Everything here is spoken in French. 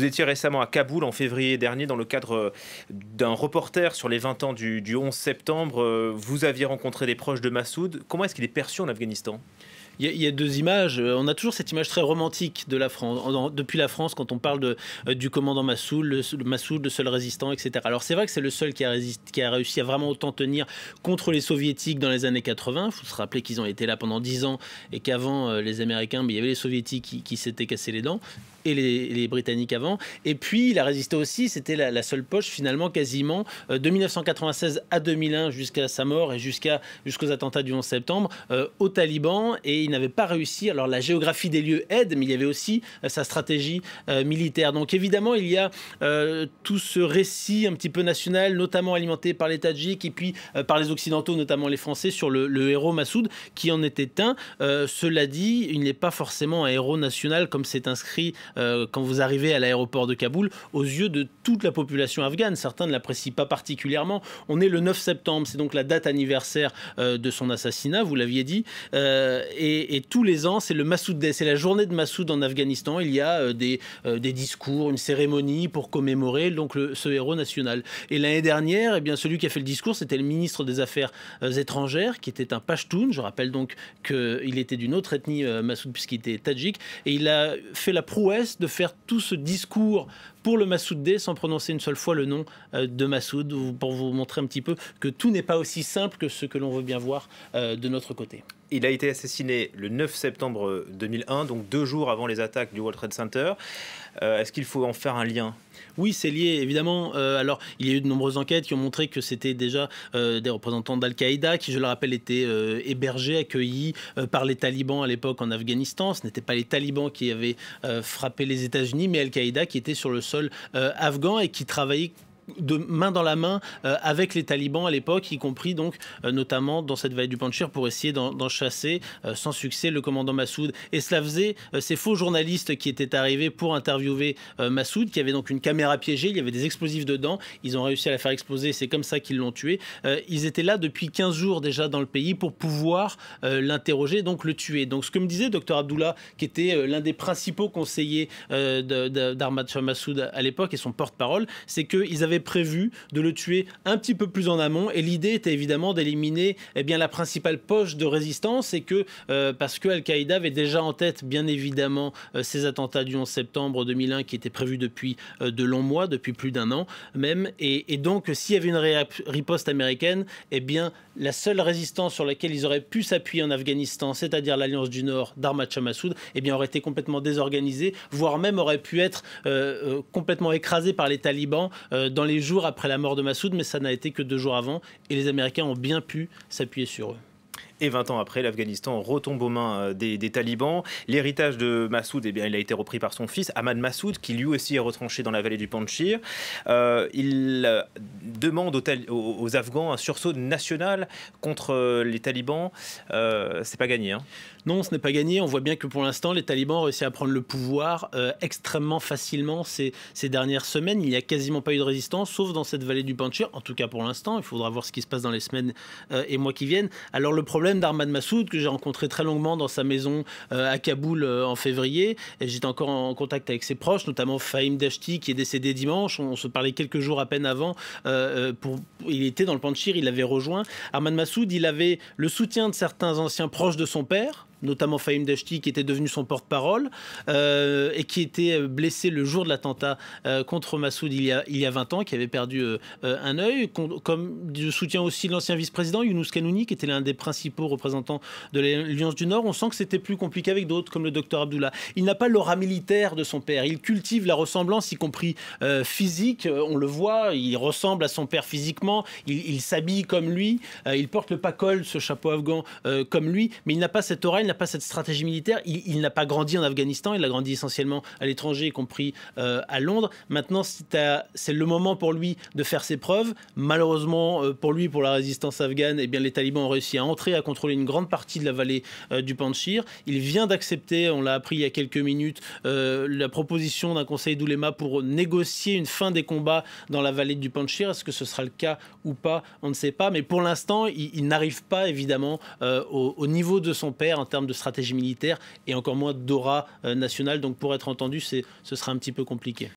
Vous étiez récemment à Kaboul en février dernier dans le cadre d'un reporter sur les 20 ans du 11 septembre. Vous aviez rencontré des proches de Massoud. Comment est-ce qu'il est perçu en Afghanistan? Il y a deux images. On a toujours cette image très romantique de la France, depuis la France, quand on parle du commandant Massoud, Massoud, le seul résistant, etc. Alors c'est vrai que c'est le seul qui a réussi à vraiment autant tenir contre les soviétiques dans les années 80. Il faut se rappeler qu'ils ont été là pendant 10 ans et qu'avant les Américains, mais il y avait les soviétiques qui s'étaient cassés les dents et les Britanniques avant. Et puis il a résisté aussi, c'était la seule poche finalement quasiment de 1996 à 2001 jusqu'à sa mort et jusqu'aux attentats du 11 septembre aux talibans, et il n'avait pas réussi. Alors la géographie des lieux aide, mais il y avait aussi sa stratégie militaire. Donc évidemment il y a tout ce récit un petit peu national, notamment alimenté par les Tadjiks et puis par les Occidentaux, notamment les Français, sur le héros Massoud, qui en était un. Cela dit, il n'est pas forcément un héros national comme c'est inscrit quand vous arrivez à l'aéroport de Kaboul aux yeux de toute la population afghane. Certains ne l'apprécient pas particulièrement. On est le 9 septembre, c'est donc la date anniversaire de son assassinat, vous l'aviez dit, et tous les ans c'est le Massoud Day, c'est la journée de Massoud en Afghanistan. Il y a des discours, une cérémonie pour commémorer donc ce héros national. Et l'année dernière, eh bien, celui qui a fait le discours, c'était le ministre des Affaires étrangères, qui était un Pashtun. Je rappelle donc qu'il était d'une autre ethnie, Massoud, puisqu'il était tadjik, et il a fait la prouesse de faire tout ce discours pour le Massoud Day sans prononcer une seule fois le nom de Massoud, pour vous montrer un petit peu que tout n'est pas aussi simple que ce que l'on veut bien voir de notre côté. Il a été assassiné le 9 septembre 2001, donc 2 jours avant les attaques du World Trade Center. Est-ce qu'il faut en faire un lien? Oui, c'est lié, évidemment. Alors, il y a eu de nombreuses enquêtes qui ont montré que c'était déjà des représentants d'Al-Qaïda qui, je le rappelle, étaient hébergés, accueillis par les talibans à l'époque en Afghanistan. Ce n'étaient pas les talibans qui avaient frappé les États-Unis, mais Al-Qaïda qui était sur le sol afghan et qui travaillait de main dans la main avec les talibans à l'époque, y compris donc notamment dans cette vallée du Panjshir, pour essayer d'en chasser sans succès le commandant Massoud. Et cela faisait ces faux journalistes qui étaient arrivés pour interviewer Massoud, qui avait donc une caméra piégée, il y avait des explosifs dedans, ils ont réussi à la faire exploser, c'est comme ça qu'ils l'ont tué. Ils étaient là depuis 15 jours déjà dans le pays pour pouvoir l'interroger, donc le tuer. Donc ce que me disait Dr Abdullah, qui était l'un des principaux conseillers d'Ahmad Shah Massoud à l'époque et son porte-parole, c'est qu'ils avaient prévu de le tuer un petit peu plus en amont, et l'idée était évidemment d'éliminer la principale poche de résistance, et que parce que Al-Qaïda avait déjà en tête bien évidemment ces attentats du 11 septembre 2001 qui étaient prévus depuis de longs mois, depuis plus d'un an même, et donc s'il y avait une riposte américaine, la seule résistance sur laquelle ils auraient pu s'appuyer en Afghanistan, c'est-à-dire l'Alliance du Nord d'Ahmad Shah Massoud, aurait été complètement désorganisée, voire même aurait pu être complètement écrasée par les talibans dans les jours après la mort de Massoud, mais ça n'a été que 2 jours avant, et les Américains ont bien pu s'appuyer sur eux. Et 20 ans après, l'Afghanistan retombe aux mains des talibans. L'héritage de Massoud, il a été repris par son fils, Ahmad Massoud, qui lui aussi est retranché dans la vallée du Panjshir. Il demande aux Afghans un sursaut national contre les talibans. C'est pas gagné, hein. Non, ce n'est pas gagné. On voit bien que pour l'instant, les talibans ont réussi à prendre le pouvoir extrêmement facilement ces dernières semaines. Il n'y a quasiment pas eu de résistance, sauf dans cette vallée du Panjshir, en tout cas pour l'instant. Il faudra voir ce qui se passe dans les semaines et mois qui viennent. Alors le problème d'Ahmad Massoud, que j'ai rencontré très longuement dans sa maison à Kaboul en février, et j'étais encore en contact avec ses proches, notamment Fahim Dashti, qui est décédé dimanche. On se parlait quelques jours à peine avant. Il était dans le Panjshir, il avait rejoint. Ahmad Massoud, il avait le soutien de certains anciens proches de son père, notamment Fahim Dashti, qui était devenu son porte-parole et qui était blessé le jour de l'attentat contre Massoud il y a 20 ans, qui avait perdu un œil. Comme je soutiens aussi l'ancien vice-président Younous Kanouni, qui était l'un des principaux représentants de l'Alliance du Nord. On sent que c'était plus compliqué avec d'autres, comme le docteur Abdullah. Il n'a pas l'aura militaire de son père. Il cultive la ressemblance, y compris physique. On le voit, il ressemble à son père physiquement. Il s'habille comme lui. Il porte le pakol, ce chapeau afghan, comme lui. Mais il n'a pas cette aura, il n'a pas cette stratégie militaire. Il n'a pas grandi en Afghanistan, il a grandi essentiellement à l'étranger, y compris à Londres. Maintenant, c'est le moment pour lui de faire ses preuves. Malheureusement pour lui, pour la résistance afghane, les talibans ont réussi à entrer, à contrôler une grande partie de la vallée du Panjshir. Il vient d'accepter, on l'a appris il y a quelques minutes, la proposition d'un conseil d'ouléma pour négocier une fin des combats dans la vallée du Panjshir. Est-ce que ce sera le cas ou pas? On ne sait pas. Mais pour l'instant, il n'arrive pas évidemment au niveau de son père en termes de stratégie militaire, et encore moins d'aura nationale. Donc pour être entendu, ce sera un petit peu compliqué.